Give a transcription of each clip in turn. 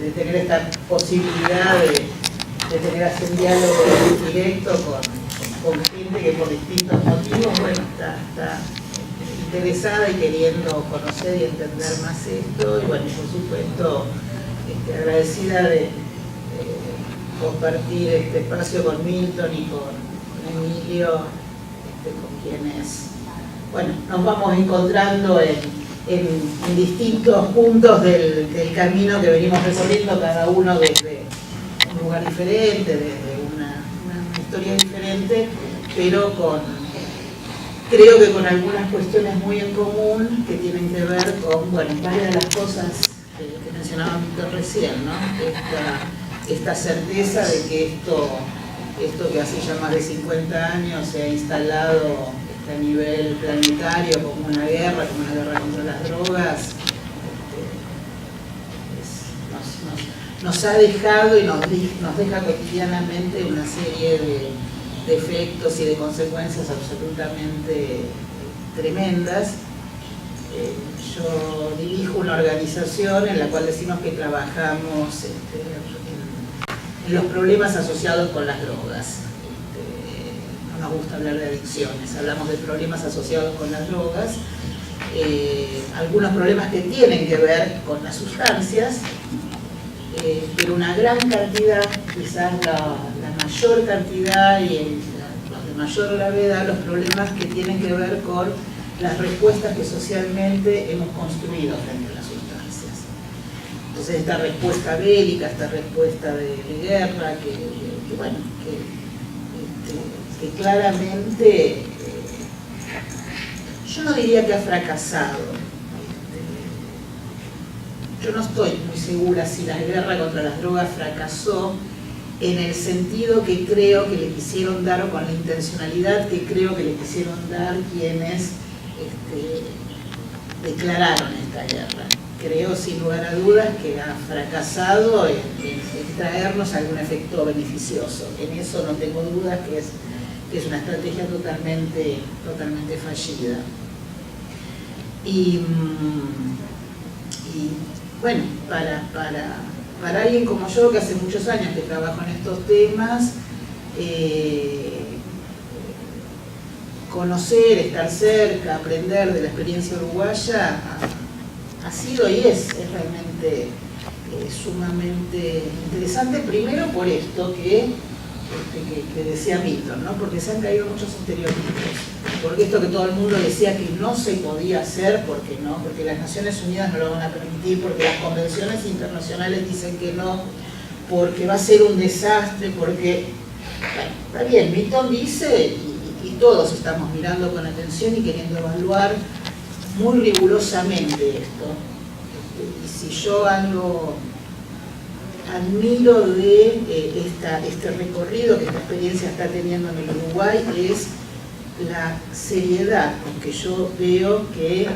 de tener esta posibilidad de tener así un diálogo directo con gente que por distintos motivos, bueno, está interesada y queriendo conocer y entender más esto, y bueno, por supuesto, agradecida de compartir este espacio con Milton y con Emilio, con quienes, bueno, nos vamos encontrando en distintos puntos del camino que venimos recorriendo, cada uno desde un lugar diferente, desde una historia diferente, pero creo que con algunas cuestiones muy en común que tienen que ver con, bueno, varias de las cosas que mencionaba Milton recién, ¿no? Esta certeza de que esto que hace ya más de 50 años se ha instalado a nivel planetario como una guerra contra las drogas, nos ha dejado y nos deja cotidianamente una serie de efectos y de consecuencias absolutamente tremendas. Yo dirijo una organización en la cual decimos que trabajamos en los problemas asociados con las drogas. No nos gusta hablar de adicciones, hablamos de problemas asociados con las drogas, algunos problemas que tienen que ver con las sustancias, pero una gran cantidad, quizás la mayor cantidad y los de mayor gravedad, los problemas que tienen que ver con las respuestas que socialmente hemos construido frente a las sustancias. Entonces esta respuesta bélica, esta respuesta de guerra, que claramente, yo no diría que ha fracasado. Yo no estoy muy segura si la guerra contra las drogas fracasó en el sentido que creo que le quisieron dar, o con la intencionalidad que creo que le quisieron dar quienes declararon esta guerra. Creo sin lugar a dudas que ha fracasado en traernos algún efecto beneficioso. En eso no tengo dudas que es una estrategia totalmente fallida. Y bueno, para alguien como yo, que hace muchos años que trabajo en estos temas, conocer, estar cerca, aprender de la experiencia uruguaya ha sido y es realmente sumamente interesante, primero por esto que decía Milton, ¿no? Porque se han caído muchos estereotipos, porque esto que todo el mundo decía que no se podía hacer, porque las Naciones Unidas no lo van a permitir, porque las convenciones internacionales dicen que no, porque va a ser un desastre, porque, bueno, está bien, Milton dice, y todos estamos mirando con atención y queriendo evaluar muy rigurosamente esto. Y si yo algo admiro de este recorrido que esta experiencia está teniendo en el Uruguay es la seriedad con que yo veo que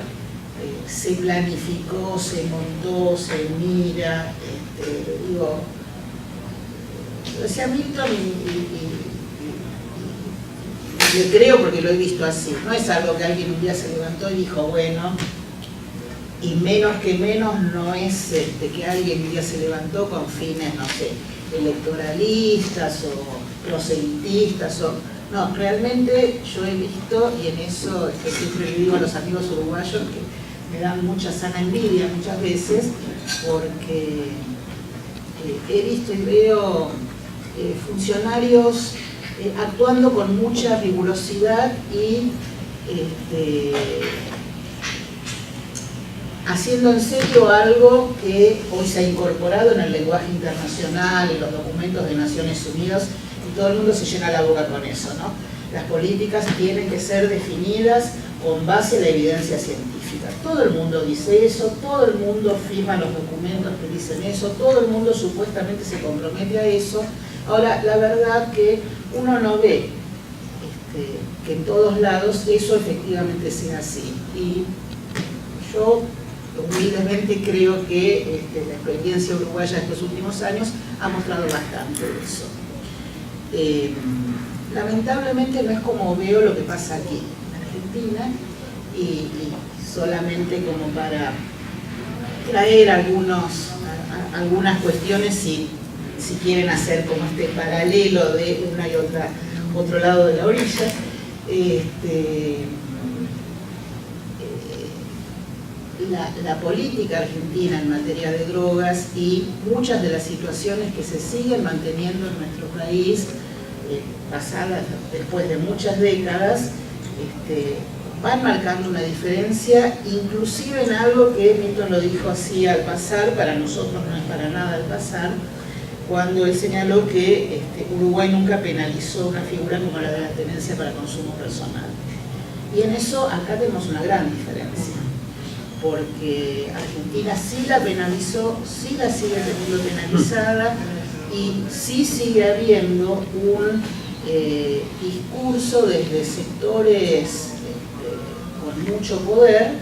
se planificó, se montó, se mira, lo decía Milton y le creo porque lo he visto así, no es algo que alguien un día se levantó y dijo, bueno, y menos que menos no es que alguien un día se levantó con fines, no sé, electoralistas o proselitistas, no, realmente yo he visto, y en eso siempre le digo a los amigos uruguayos que me dan mucha sana envidia muchas veces, porque he visto y veo funcionarios actuando con mucha rigurosidad y haciendo en serio algo que hoy se ha incorporado en el lenguaje internacional, en los documentos de Naciones Unidas, y todo el mundo se llena la boca con eso, ¿no? Las políticas tienen que ser definidas con base en la evidencia científica. Todo el mundo dice eso, todo el mundo firma los documentos que dicen eso, todo el mundo supuestamente se compromete a eso. Ahora, la verdad que uno no ve que en todos lados eso efectivamente sea así. Y yo humildemente creo que la experiencia uruguaya de estos últimos años ha mostrado bastante de eso. Lamentablemente no es como veo lo que pasa aquí en Argentina, y solamente como para traer algunos algunas cuestiones si quieren hacer como este paralelo de una y otro lado de la orilla. La política argentina en materia de drogas y muchas de las situaciones que se siguen manteniendo en nuestro país, pasadas después de muchas décadas, van marcando una diferencia, inclusive en algo que Milton lo dijo así al pasar, para nosotros no es para nada al pasar, cuando él señaló que Uruguay nunca penalizó una figura como la de la tenencia para consumo personal. Y en eso acá tenemos una gran diferencia, porque Argentina sí la penalizó, sí la sigue teniendo penalizada y sí sigue habiendo un discurso desde sectores con mucho poder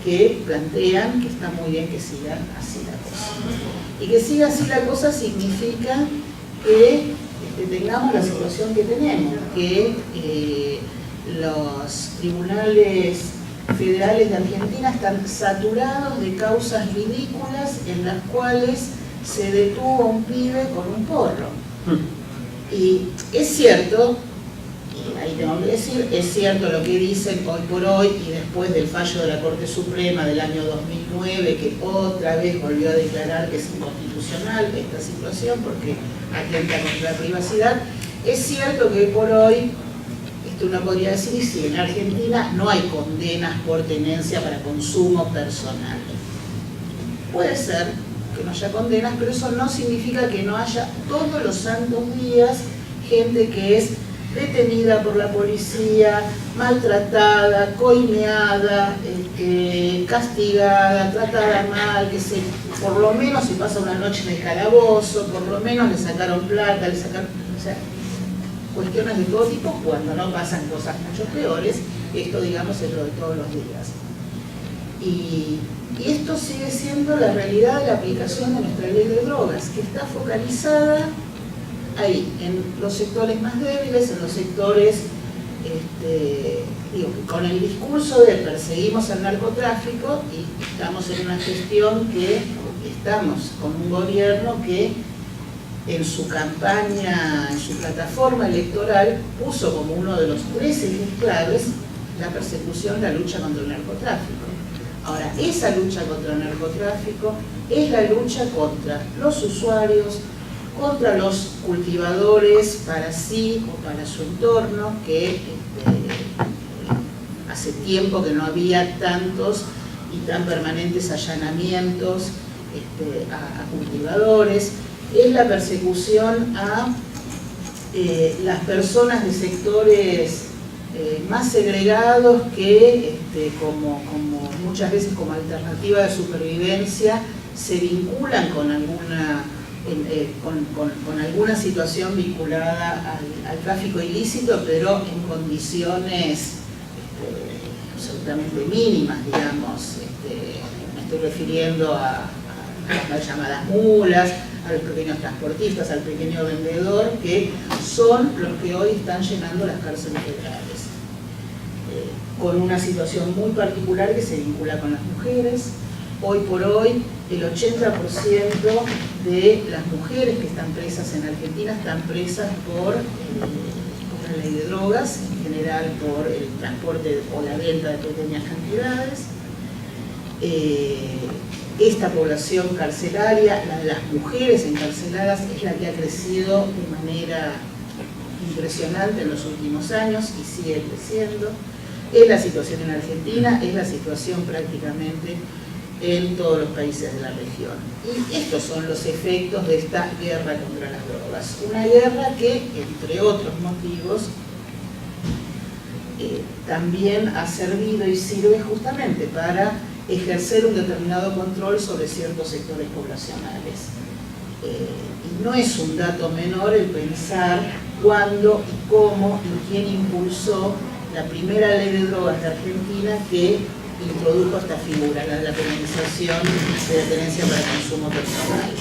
que plantean que está muy bien que siga así la cosa. Y que siga así la cosa significa que tengamos la situación que tenemos, que los tribunales federales de Argentina están saturados de causas ridículas en las cuales se detuvo a un pibe con un porro. Y es cierto, y ahí tengo que decir, es cierto lo que dicen hoy por hoy y después del fallo de la Corte Suprema del año 2009, que otra vez volvió a declarar que es inconstitucional esta situación porque atenta contra la privacidad. Es cierto que hoy por hoy uno podría decir, si en Argentina no hay condenas por tenencia para consumo personal. Puede ser que no haya condenas, pero eso no significa que no haya todos los santos días gente que es detenida por la policía, maltratada, coimeada, castigada, tratada mal, que por lo menos se pasa una noche en el calabozo, por lo menos le sacaron plata, o sea, cuestiones de todo tipo, cuando no pasan cosas mucho peores. Esto, digamos, es lo de todos los días. Y esto sigue siendo la realidad de la aplicación de nuestra ley de drogas, que está focalizada ahí, en los sectores más débiles, en los sectores, con el discurso de perseguimos el narcotráfico, y estamos en una gestión que estamos con un gobierno que en su campaña, en su plataforma electoral, puso como uno de los 3 ejes claves la persecución, la lucha contra el narcotráfico. Ahora, esa lucha contra el narcotráfico es la lucha contra los usuarios, contra los cultivadores para sí o para su entorno, que hace tiempo que no había tantos y tan permanentes allanamientos a cultivadores. Es la persecución a las personas de sectores más segregados que, como muchas veces como alternativa de supervivencia, se vinculan con alguna, con alguna situación vinculada al tráfico ilícito, pero en condiciones absolutamente mínimas, digamos. Me estoy refiriendo a las mal llamadas mulas, a los pequeños transportistas, al pequeño vendedor, que son los que hoy están llenando las cárceles federales. Con una situación muy particular que se vincula con las mujeres. Hoy por hoy, el 80% de las mujeres que están presas en Argentina están presas por la ley de drogas, en general por el transporte o la venta de pequeñas cantidades. Esta población carcelaria, la de las mujeres encarceladas, es la que ha crecido de manera impresionante en los últimos años y sigue creciendo. Es la situación en Argentina, es la situación prácticamente en todos los países de la región. Y estos son los efectos de esta guerra contra las drogas. Una guerra que, entre otros motivos, también ha servido y sirve justamente para ejercer un determinado control sobre ciertos sectores poblacionales. Y no es un dato menor el pensar cuándo y cómo y quién impulsó la primera ley de drogas de Argentina que introdujo esta figura, la de la penalización de la tenencia para consumo personal.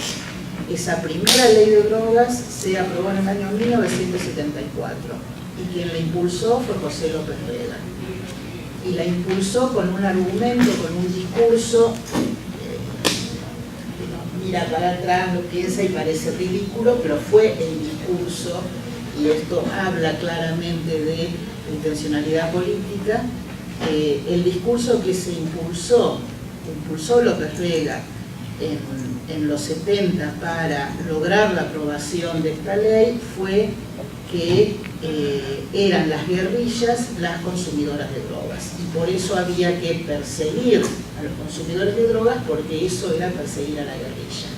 Esa primera ley de drogas se aprobó en el año 1974 y quien la impulsó fue José López Rega. Y la impulsó con un argumento, con un discurso mira para atrás, lo piensa y parece ridículo, pero fue el discurso, y esto habla claramente de intencionalidad política, el discurso que se impulsó López Rega en los 70 para lograr la aprobación de esta ley fue que eran las guerrillas las consumidoras de drogas, y por eso había que perseguir a los consumidores de drogas, porque eso era perseguir a la guerrilla.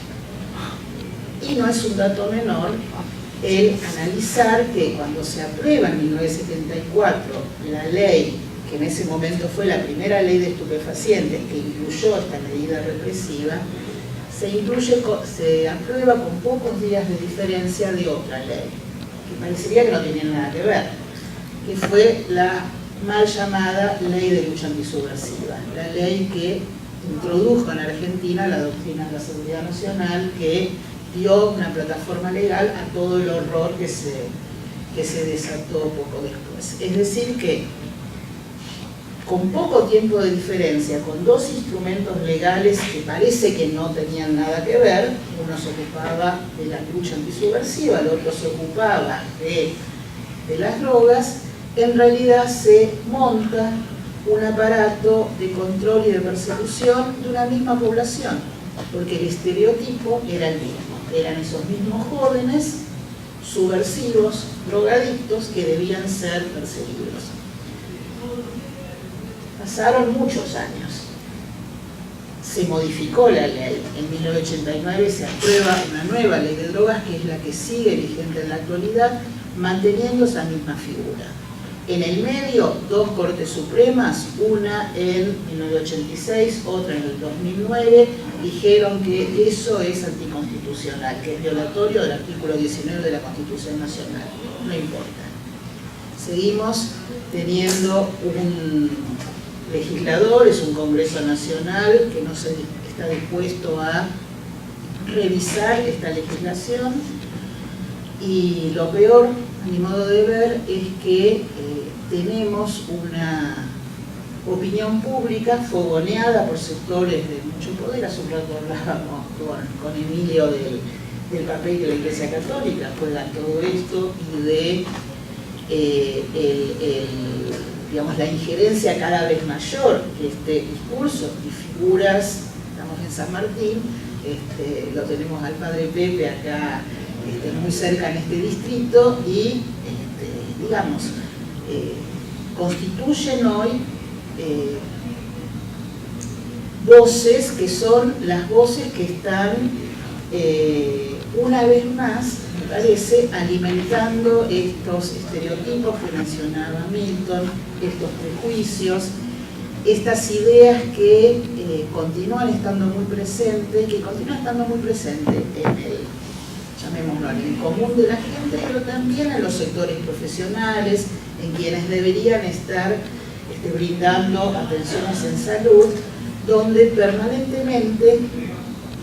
Y no es un dato menor el analizar que cuando se aprueba en 1974 la ley, que en ese momento fue la primera ley de estupefacientes que incluyó esta medida represiva, se aprueba con pocos días de diferencia de otra ley, que parecería que no tenía nada que ver, que fue la mal llamada Ley de Lucha Antisubversiva, la ley que introdujo en Argentina la doctrina de la seguridad nacional, que dio una plataforma legal a todo el horror que se desató poco después. Es decir que con poco tiempo de diferencia, con dos instrumentos legales que parece que no tenían nada que ver, uno se ocupaba de la lucha antisubversiva, el otro se ocupaba de las drogas, en realidad se monta un aparato de control y de persecución de una misma población, porque el estereotipo era el mismo, eran esos mismos jóvenes subversivos, drogadictos, que debían ser perseguidos. Pasaron muchos años, se modificó la ley, en 1989 se aprueba una nueva ley de drogas, que es la que sigue vigente en la actualidad, manteniendo esa misma figura. En el medio, dos Cortes Supremas, una en 1986, otra en el 2009, dijeron que eso es anticonstitucional, que es violatorio del artículo 19 de la Constitución Nacional. No importa. Seguimos teniendo un legislador, es un Congreso Nacional que no está dispuesto a revisar esta legislación, y lo peor, a mi modo de ver, es que tenemos una opinión pública fogoneada por sectores de mucho poder. Hace un rato hablábamos con Emilio del papel que la Iglesia Católica juega todo esto y de digamos, la injerencia cada vez mayor que este discurso y figuras. Estamos en San Martín, lo tenemos al padre Pepe acá muy cerca en este distrito, y digamos, constituyen hoy voces que son las voces que están una vez más, me parece, alimentando estos estereotipos que mencionaba Milton, estos prejuicios, estas ideas que continúan estando muy presentes, en el, llamémoslo, en el común de la gente, pero también en los sectores profesionales, en quienes deberían estar brindando atenciones en salud, donde permanentemente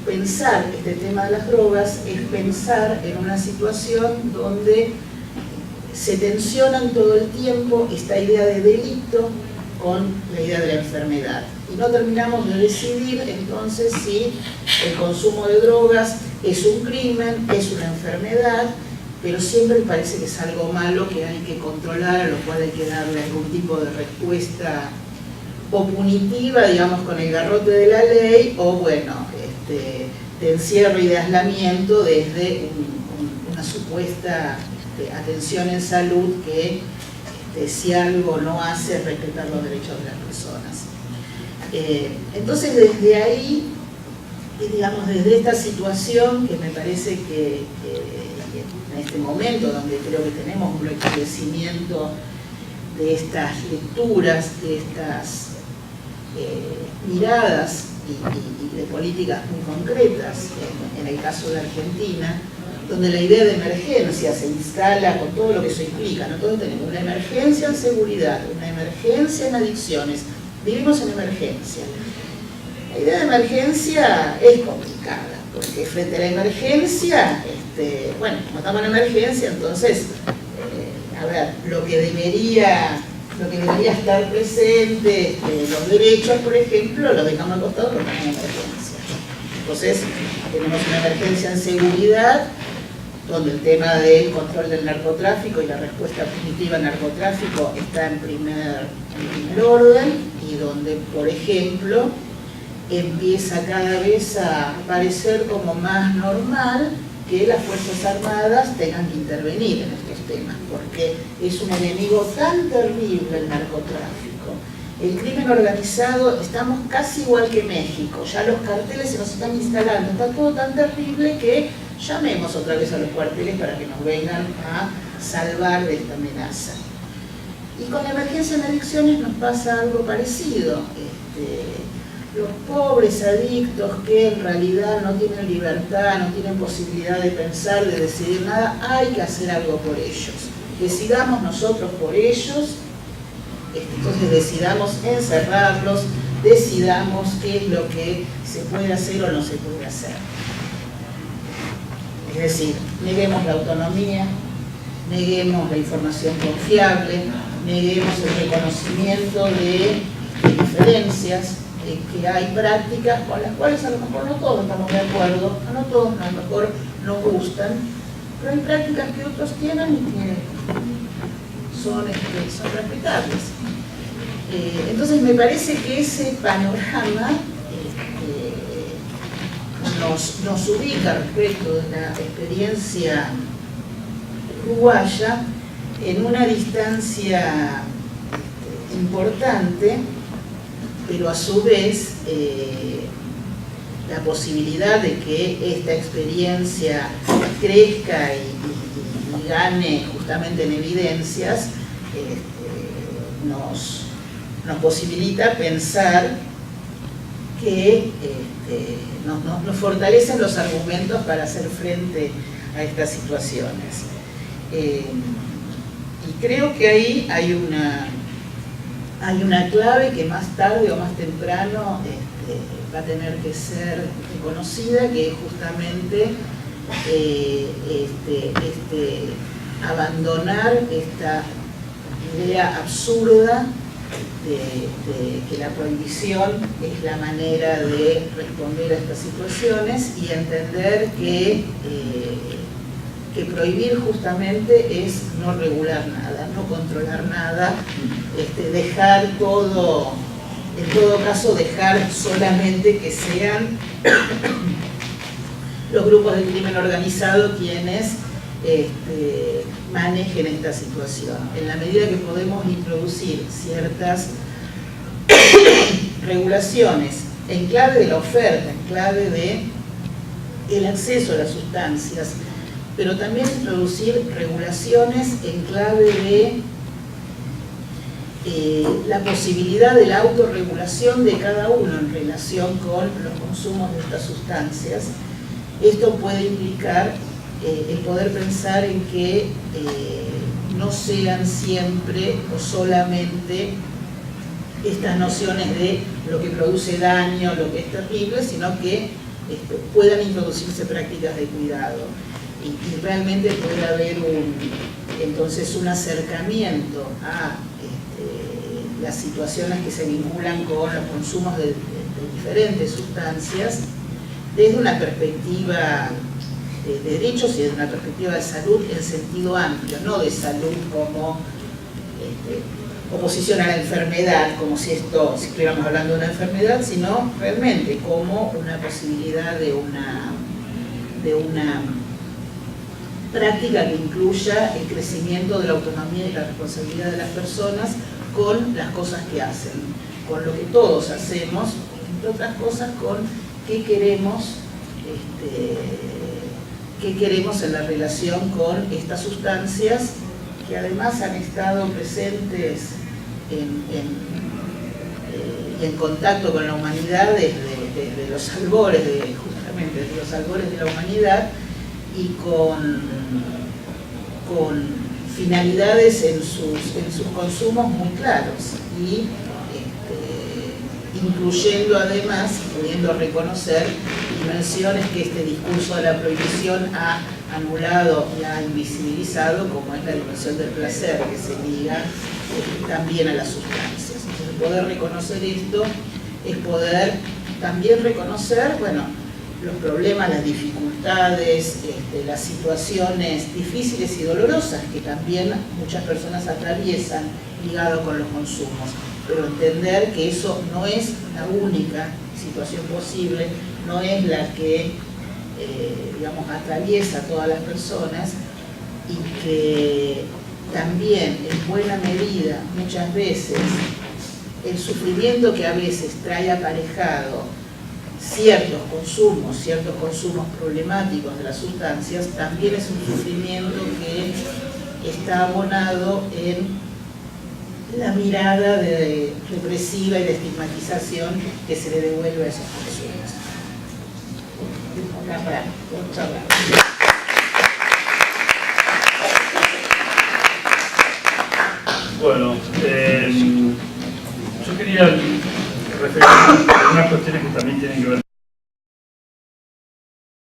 pensar este tema de las drogas es pensar en una situación donde se tensionan todo el tiempo esta idea de delito con la idea de la enfermedad. Y no terminamos de decidir entonces si el consumo de drogas es un crimen, es una enfermedad, pero siempre parece que es algo malo que hay que controlar, a lo cual hay que darle algún tipo de respuesta o punitiva, digamos, con el garrote de la ley, o bueno, de encierro y de aislamiento desde una supuesta atención en salud que si algo no hace es respetar los derechos de las personas. Entonces, desde ahí, digamos, desde esta situación que me parece que en este momento, donde creo que tenemos un recrudecimiento de estas lecturas, de estas miradas y de políticas muy concretas, en el caso de Argentina, donde la idea de emergencia se instala con todo lo que eso implica. Nosotros tenemos una emergencia en seguridad, una emergencia en adicciones, vivimos en emergencia. La idea de emergencia es complicada, porque frente a la emergencia, bueno, como estamos en emergencia, entonces, a ver, lo que debería estar presente, los derechos, por ejemplo, los dejamos al costado porque estamos en emergencia. Entonces, tenemos una emergencia en seguridad, donde el tema del control del narcotráfico y la respuesta punitiva al narcotráfico está en primer orden, y donde, por ejemplo, empieza cada vez a parecer como más normal que las Fuerzas Armadas tengan que intervenir en estos temas, porque es un enemigo tan terrible el narcotráfico. El crimen organizado, estamos casi igual que México, ya los carteles se nos están instalando, está todo tan terrible que llamemos otra vez a los cuarteles para que nos vengan a salvar de esta amenaza. Y con la emergencia en adicciones nos pasa algo parecido. Los pobres adictos que en realidad no tienen libertad, no tienen posibilidad de pensar, de decidir nada, hay que hacer algo por ellos. Decidamos nosotros por ellos, entonces decidamos encerrarlos, decidamos qué es lo que se puede hacer o no se puede hacer. Es decir, neguemos la autonomía, neguemos la información confiable, neguemos el reconocimiento de diferencias, de que hay prácticas con las cuales a lo mejor no todos estamos de acuerdo, no todos a lo mejor nos gustan, pero hay prácticas que otros tienen y que son respetables. Entonces me parece que ese panorama nos ubica respecto de la experiencia uruguaya en una distancia importante, pero a su vez la posibilidad de que esta experiencia crezca y gane justamente en evidencias nos posibilita pensar que nos fortalecen los argumentos para hacer frente a estas situaciones. Y creo que ahí hay una clave que más tarde o más temprano va a tener que ser reconocida, que es justamente abandonar esta idea absurda de que la prohibición es la manera de responder a estas situaciones, y entender que prohibir justamente es no regular nada, no controlar nada, dejar todo, en todo caso dejar solamente que sean los grupos del crimen organizado quienes manejen esta situación. En la medida que podemos introducir ciertas regulaciones en clave de la oferta, en clave de el acceso a las sustancias, pero también introducir regulaciones en clave de la posibilidad de la autorregulación de cada uno en relación con los consumos de estas sustancias. Esto puede implicar el poder pensar en que no sean siempre o solamente estas nociones de lo que produce daño, lo que es terrible, sino que puedan introducirse prácticas de cuidado y realmente puede haber entonces un acercamiento a las situaciones que se vinculan con los consumos de diferentes sustancias desde una perspectiva de derechos y desde una perspectiva de salud en sentido amplio, no de salud como oposición a la enfermedad, como si estuviéramos hablando de una enfermedad, sino realmente como una posibilidad de una práctica que incluya el crecimiento de la autonomía y la responsabilidad de las personas con las cosas que hacen, con lo que todos hacemos, entre otras cosas con qué queremos en la relación con estas sustancias que además han estado presentes en contacto con la humanidad desde los albores, justamente desde los albores de la humanidad, y con finalidades en sus consumos muy claros, y incluyendo además, pudiendo reconocer dimensiones que este discurso de la prohibición ha anulado y ha invisibilizado, como es la dimensión del placer, que se liga también a las sustancias. Entonces, poder reconocer esto es poder también reconocer, bueno, los problemas, las dificultades, las situaciones difíciles y dolorosas que también muchas personas atraviesan ligado con los consumos. Pero entender que eso no es la única situación posible, no es la que digamos, atraviesa a todas las personas, y que también en buena medida muchas veces el sufrimiento que a veces trae aparejado ciertos consumos problemáticos de las sustancias, también es un sufrimiento que está abonado en la mirada represiva y de estigmatización que se le devuelve a esos consumos. Muchas gracias. Bueno, yo quería referirme a unas cuestiones que también tienen que ver